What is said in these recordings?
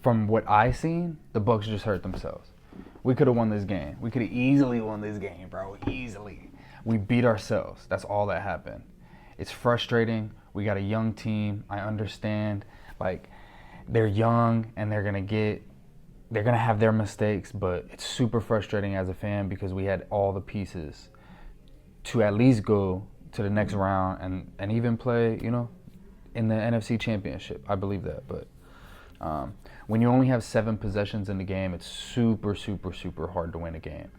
From what I seen, the Bucs just hurt themselves. We could have won this game. We could have easily won this game, bro. Easily. We beat ourselves. That's all that happened. It's frustrating. We got a young team. I understand. Like, they're young and they're gonna have their mistakes, but it's super frustrating as a fan because we had all the pieces to at least go to the next round and even play, in the NFC Championship. I believe that, but when you only have 7 possessions in the game, it's super, super, super hard to win a game.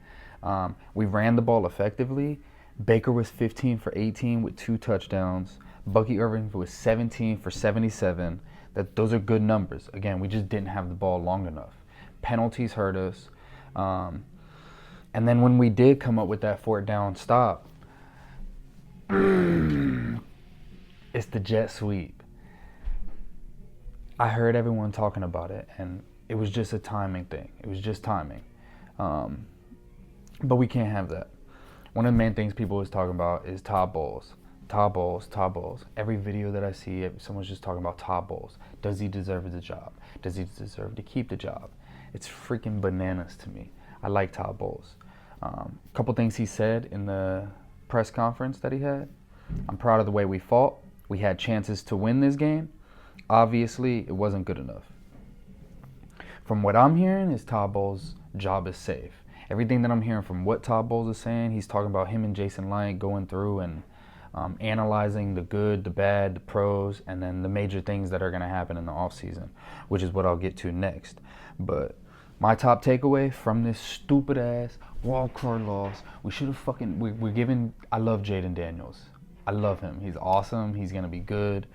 We ran the ball effectively. Baker was 15 for 18 with 2 touchdowns. Bucky Irving was 17 for 77. Those are good numbers. Again, we just didn't have the ball long enough. Penalties hurt us. And then when we did come up with that 4th down stop, it's the jet sweep. I heard everyone talking about it, and it was just a timing thing. It was just timing. But we can't have that. One of the main things people was talking about is Todd Bowles. Todd Bowles, Todd Bowles. Every video that I see, someone's just talking about Todd Bowles. Does he deserve the job? Does he deserve to keep the job? It's freaking bananas to me. I like Todd Bowles. A couple things he said in the press conference that he had. I'm proud of the way we fought. We had chances to win this game. Obviously, it wasn't good enough. From what I'm hearing is Todd Bowles' job is safe. Everything that I'm hearing from what Todd Bowles is saying, he's talking about him and Jason LICHT going through and analyzing the good, the bad, the pros, and then the major things that are going to happen in the offseason, which is what I'll get to next. But my top takeaway from this stupid ass wild card loss, we should have I love Jayden Daniels. I love him. He's awesome. He's going to be good.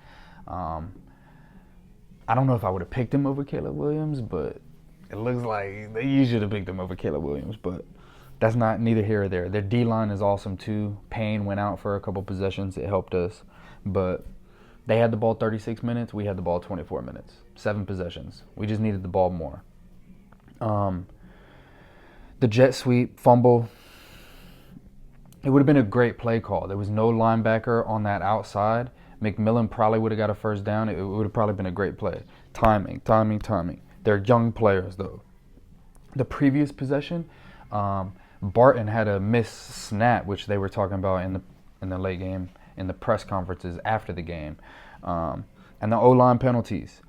I don't know if I would have picked him over Caleb Williams, but it looks like you should have picked him over Caleb Williams, but that's neither here or there. Their D-line is awesome too. Payne went out for a couple possessions. It helped us. But they had the ball 36 minutes. We had the ball 24 minutes. 7 possessions. We just needed the ball more. The jet sweep, fumble, it would have been a great play call. There was no linebacker on that outside. McMillan probably would have got a first down. It would have probably been a great play. Timing. They're young players, though. The previous possession, Barton had a missed snap, which they were talking about in the late game, in the press conferences after the game, and the O-line penalties.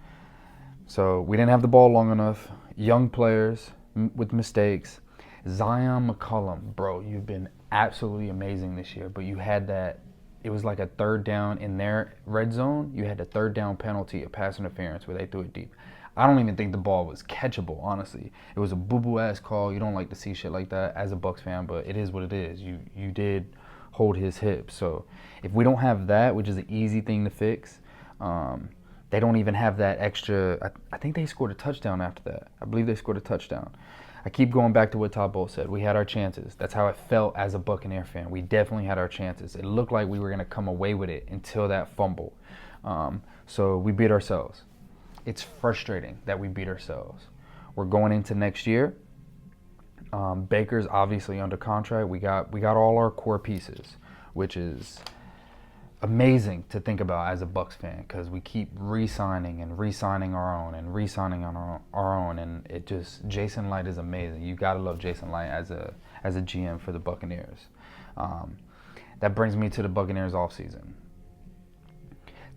So we didn't have the ball long enough. Young players with mistakes. Zion McCollum, bro, you've been absolutely amazing this year, but you had that. It was like a 3rd down in their red zone. You had a 3rd down penalty, a pass interference where they threw it deep. I don't even think the ball was catchable, honestly. It was a boo-boo ass call. You don't like to see shit like that as a Bucs fan, but it is what it is. You did hold his hip. So if we don't have that, which is an easy thing to fix, they don't even have that extra. I think they scored a touchdown after that. I believe they scored a touchdown. I keep going back to what Todd Bowles said. We had our chances. That's how it felt as a Buccaneer fan. We definitely had our chances. It looked like we were going to come away with it until that fumble. So we beat ourselves. It's frustrating that we beat ourselves. We're going into next year. Baker's obviously under contract. We got all our core pieces, which is amazing to think about as a Bucs fan because we keep re-signing and re-signing our own and re-signing on our own, and it just Jason LICHT is amazing. You gotta love Jason LICHT as a GM for the Buccaneers. That brings me to the Buccaneers offseason.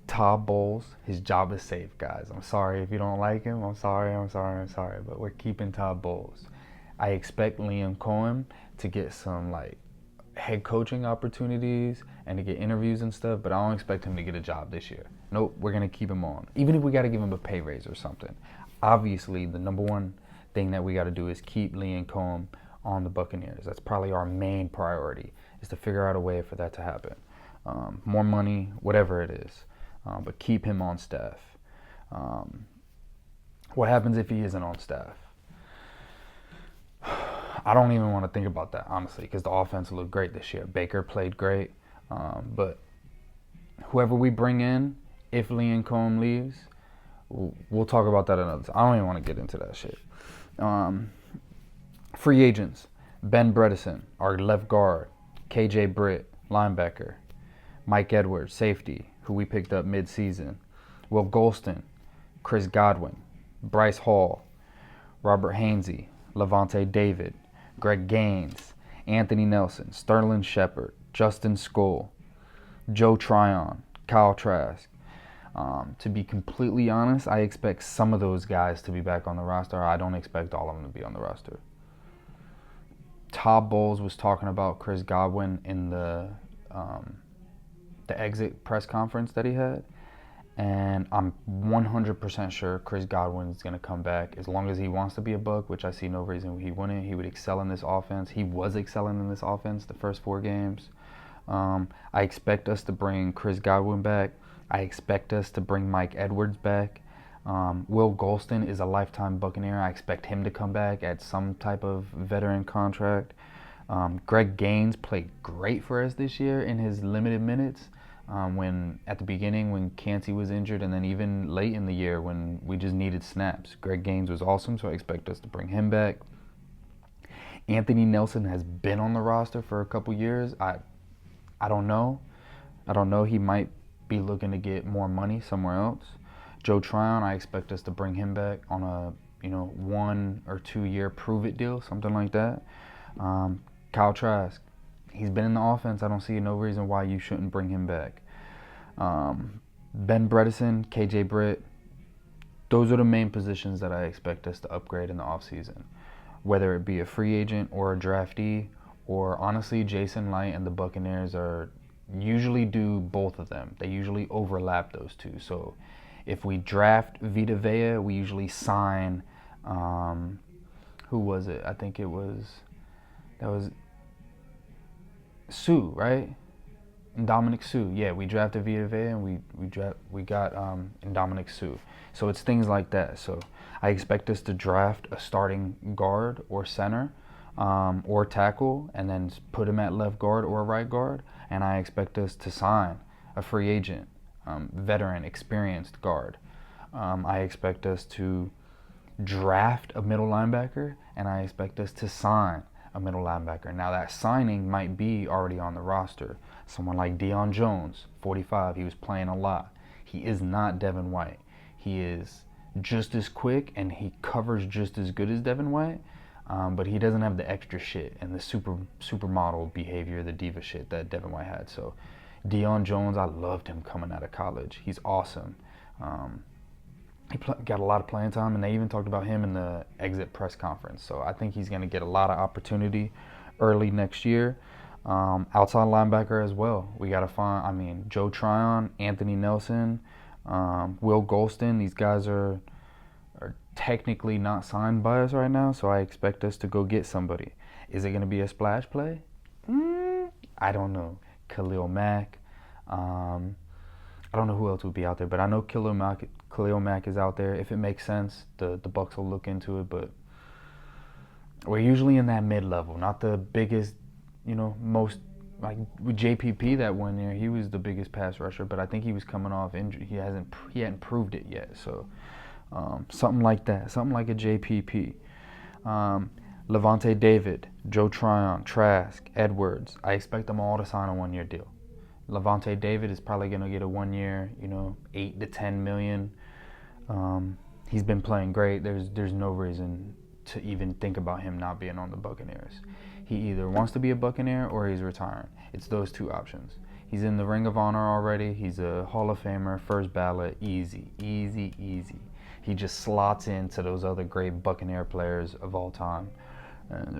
Todd Bowles, his job is safe, guys. I'm sorry if you don't like him. I'm sorry, but we're keeping Todd Bowles. I expect Liam Cohen to get some head coaching opportunities and to get interviews and stuff, but I don't expect him to get a job this year. Nope, we're going to keep him on. Even if we got to give him a pay raise or something. Obviously, the number one thing that we got to do is keep Liam Cohen on the Buccaneers. That's probably our main priority, is to figure out a way for that to happen. More money, whatever it is, but keep him on staff. What happens if he isn't on staff? I don't even want to think about that, honestly, because the offense looked great this year. Baker played great. But whoever we bring in, if Liam Cohen leaves, we'll talk about that another time. I don't even want to get into that shit. Free agents. Ben Bredesen, our left guard. KJ Britt, linebacker. Mike Edwards, safety, who we picked up mid-season. Will Golston, Chris Godwin, Bryce Hall, Robert Hainsey, Levante David, Greg Gaines, Anthony Nelson, Sterling Shepard, Justin Skoll, Joe Tryon, Kyle Trask. To be completely honest, I expect some of those guys to be back on the roster. I don't expect all of them to be on the roster. Todd Bowles was talking about Chris Godwin in the exit press conference that he had, and I'm 100% sure Chris Godwin is going to come back as long as he wants to be a Buck, which I see no reason he wouldn't. He would excel in this offense. He was excelling in this offense the first 4 games. I expect us to bring Chris Godwin back. I expect us to bring Mike Edwards back. Will Golston is a lifetime Buccaneer. I expect him to come back at some type of veteran contract. Greg Gaines played great for us this year in his limited minutes. When at the beginning when Cansey was injured, and then even late in the year when we just needed snaps, Greg Gaines was awesome, so I expect us to bring him back. Anthony Nelson has been on the roster for a couple years. I don't know. He might be looking to get more money somewhere else. Joe Tryon, I expect us to bring him back on a 1 or 2 year prove it deal, something like that. Kyle Trask, he's been in the offense. I don't see no reason why you shouldn't bring him back. Ben Bredeson, KJ Britt, those are the main positions that I expect us to upgrade in the offseason. Whether it be a free agent or a draftee, or honestly, Jason Light and the Buccaneers usually do both of them. They usually overlap those two. So if we draft Vita Vea, we usually sign, who was it? I think that was Sue, right? Dominic Sue. Yeah, we drafted Vita Vea and we got Dominic Sue. So it's things like that. So I expect us to draft a starting guard or center or tackle, and then put him at left guard or right guard. And I expect us to sign a free agent, veteran, experienced guard. I expect us to draft a middle linebacker, and I expect us to sign a middle linebacker. Now that signing might be already on the roster. Someone like Deion Jones, 45, he was playing a lot. He is not Devin White. He is just as quick and he covers just as good as Devin White, but he doesn't have the extra shit and the supermodel behavior, the diva shit that Devin White had. So Deion Jones, I loved him coming out of college. He's awesome. He got a lot of playing time, and they even talked about him in the exit press conference. So I think he's going to get a lot of opportunity early next year. Outside linebacker as well. We got to find, Joe Tryon, Anthony Nelson, Will Golston. These guys are technically not signed by us right now, so I expect us to go get somebody. Is it going to be a splash play? I don't know. Khalil Mack. I don't know who else would be out there, but I know Khalil Mack is out there. If it makes sense, the Bucs will look into it, but we're usually in that mid-level, not the biggest, most, like with JPP that 1 year, he was the biggest pass rusher, but I think he was coming off injury. He hadn't proved it yet, so something like that, something like a JPP. Levante David, Joe Tryon, Trask, Edwards, I expect them all to sign a 1 year deal. Levante David is probably going to get a 1 year, $8 to $10 million. He's been playing great. There's no reason to even think about him not being on the Buccaneers. He either wants to be a Buccaneer or he's retiring. It's those two options. He's in the Ring of Honor already. He's a Hall of Famer, first ballot, easy. He just slots into those other great Buccaneer players of all time. And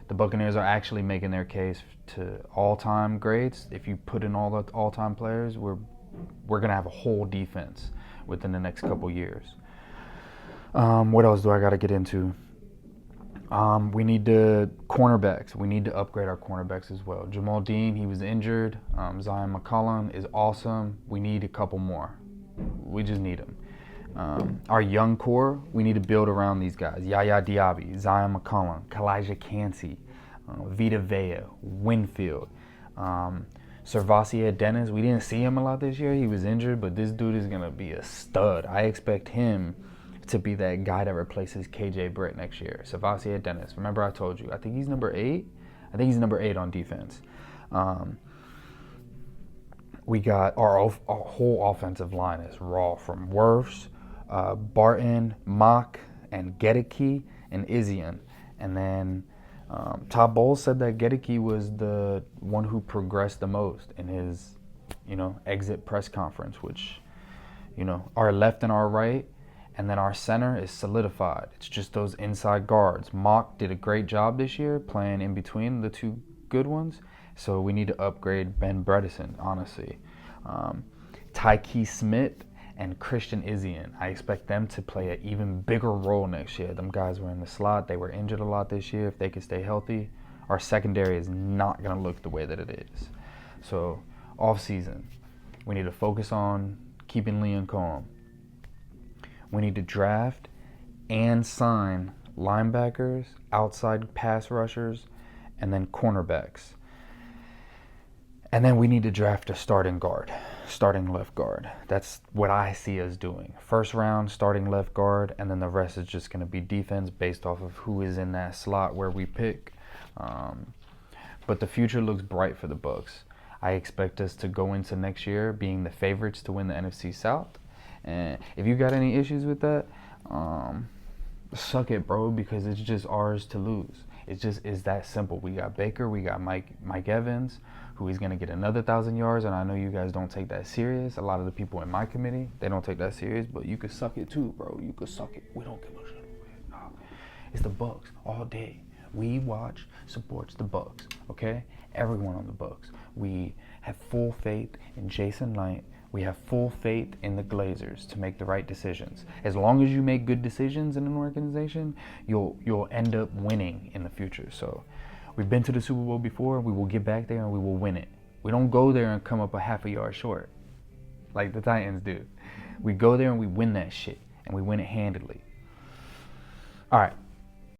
the Buccaneers are actually making their case to all-time greats. If you put in all the all-time players, we're going to have a whole defense within the next couple years. What else do I got to get into? We need cornerbacks. We need to upgrade our cornerbacks as well. Jamal Dean, he was injured. Zion McCollum is awesome. We need a couple more. We just need them. Our young core, we need to build around these guys. Yaya Diaby, Zion McCollum, Kalijah Cansey, Vita Vea, Winfield, Servassier Dennis. We didn't see him a lot this year. He was injured, but this dude is going to be a stud. I expect him to be that guy that replaces KJ Britt next year. Servassier Dennis. Remember I told you, I think he's number 8. I think he's number 8 on defense. We got our whole offensive line is raw, from Wirfs, Barton, Mock, and Gedeke and Isian. And then Todd Bowles said that Gedeke was the one who progressed the most in his, exit press conference, which, our left and our right, and then our center is solidified. It's just those inside guards. Mock did a great job this year playing in between the two good ones, so we need to upgrade Ben Bredesen, honestly. Tyke Smith and Christian Isian, I expect them to play an even bigger role next year. Them guys were in the slot. They were injured a lot this year. If they can stay healthy, our secondary is not going to look the way that it is. So, offseason, we need to focus on keeping Liam calm. We need to draft and sign linebackers, outside pass rushers, and then cornerbacks. And then we need to draft a starting left guard. That's what I see us doing. First round, starting left guard, and then the rest is just going to be defense based off of who is in that slot where we pick. But the future looks bright for the Bucs. I expect us to go into next year being the favorites to win the NFC South. And if you got any issues with that, suck it, bro, because it's just ours to lose. It's that simple. We got Baker, we got Mike Evans, who is going to get another 1,000 yards, and I know you guys don't take that serious. A lot of the people in my committee, they don't take that serious, but you could suck it too, bro. You could suck it. We don't give a shit. No. It's the Bucs all day. WeWatch supports the Bucs, okay? Everyone on the Bucs. We have full faith in Jason Licht. We have full faith in the Glazers to make the right decisions. As long as you make good decisions in an organization, you'll end up winning in the future. So we've been to the Super Bowl before. We will get back there and we will win it. We don't go there and come up a half a yard short like the Titans do. We go there and we win that shit, and we win it handedly. All right.